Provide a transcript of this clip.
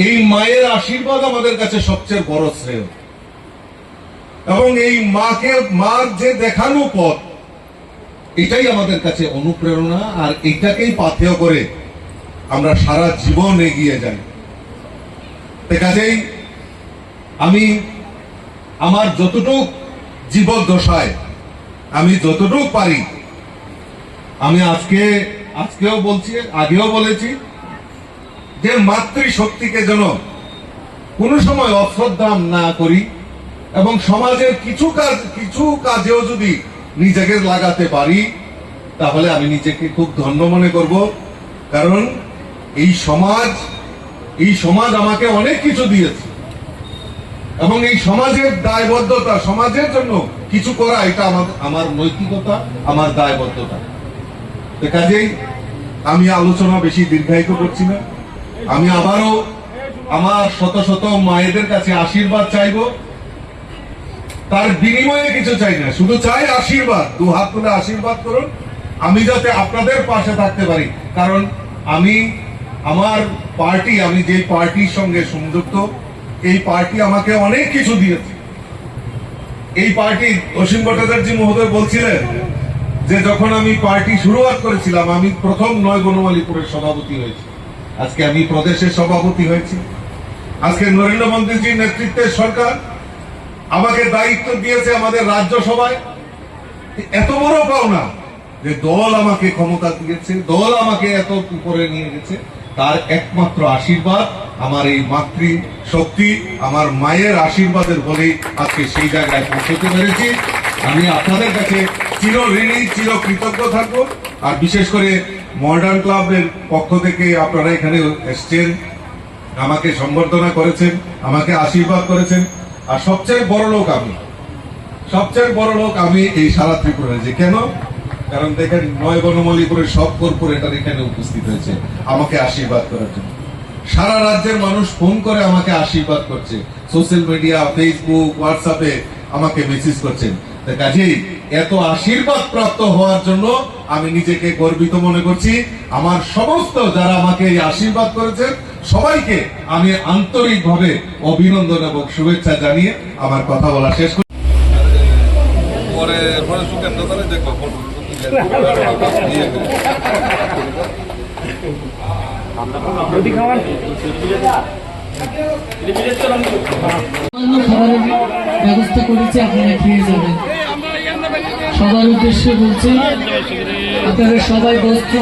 এই মায়ের আশীর্বাদ আমাদের কাছে সবচেয়ে বড় শ্রেয়, এবং এই মার যে দেখানো পথ, এটাই আমাদের কাছে অনুপ্রেরণা, আর এটাকেই পাথেয় করে আমরা সারা জীবন এগিয়ে যাই। কাজেই আমি আমার যতটুক জীবদ্দশায় আমি যতটুক পারি, আমি আজকেও বলছি, আগেও বলেছি, যে মাতৃশক্তিকে যেন কোনো সময় অশ্রদ্ধা না করি, এবং সমাজের কিছু কাজেও যদি নিজেকে লাগাতে পারি, তাহলে আমি নিজেকে খুব ধন্য মনে করব। কারণ এই সমাজ আমাকে অনেক কিছু দিয়েছে, এবং এই সমাজের দায়বদ্ধতা, সমাজের জন্য কিছু করা, এটা আমার নৈতিকতা, আমার দায়বদ্ধতা। কাজেই আমি আলোচনা বেশি দীর্ঘায়িত করছি না। আমি আবারও আমার শত শত মায়েদের কাছে আশীর্বাদ চাইব। তার বিনিময়ে কিছু চাই না, শুধু চাই আশীর্বাদ। দু হাত তুলে আশীর্বাদ করুন, আমি যাতে আপনাদের পাশে থাকতে পারি। কারণ আমি যে পার্টির সঙ্গে সংযুক্ত, এই পার্টি আমাকে অনেক কিছু দিয়েছে। এই পার্টি, অসীম ভট্টাচার্য মহোদয় বলছিলেন যে যখন আমি পার্টি শুরুয়াত করেছিলাম, আমি প্রথম ৯ বনমালীপুরের সভাপতি হয়েছি, আজকে আমি প্রদেশের সভাপতি হয়েছি। আজকে নরেন্দ্র মোদীজির নেতৃত্বের সরকার আমাকে দায়িত্ব দিয়েছে আমাদের রাজ্যসভায়। এত বড় পাওনা যে দল আমাকে ক্ষমতা দিয়েছে, দল আমাকে এত উপরে নিয়ে গেছে, তার একমাত্র আশীর্বাদ, আমার এই মাতৃ শক্তি, আমার মায়ের আশীর্বাদের বলেই আজকে সেই জায়গায় পৌঁছতে পেরেছি। আমি আপনাদের কাছে চির ঋণী, চির কৃতজ্ঞ থাকবো। আর বিশেষ করে মডার্ন ক্লাবের পক্ষ থেকে আপনারা এখানে এসছেন, আমাকে সম্বর্ধনা করেছেন, আমাকে আশীর্বাদ করেছেন। আর সবচেয়ে বড় লোক আমি এই সারা ত্রিপুরা। যে কেন? কারণ দেখেন, ৯ বনমালীপুরের সব কর্পোরেটর এখানে উপস্থিত হয়েছে আমাকে আশীর্বাদ করার জন্য। সারা রাজ্যের মানুষ ফোন করে আমাকে আশীর্বাদ করছে, সোশ্যাল মিডিয়া, ফেসবুক, হোয়াটসঅ্যাপে আমাকে মেসেজ করছেন। কাজেই এত আশীর্বাদ প্রাপ্ত হওয়ার জন্য আমি নিজেকে গর্বিত মনে করছি। আমার সমস্ত যারা আমাকে এই আশীর্বাদ করেছেন, সবাইকে আমি আন্তরিকভাবে অভিনন্দন এবং শুভেচ্ছা জানিয়ে আমার কথা বলা শেষ করি। ব্যবস্থা করেছি, আপনারা খেয়ে যাবেন। সবার উদ্দেশ্যে বলছি, আপনারা সবাই বস্ত্র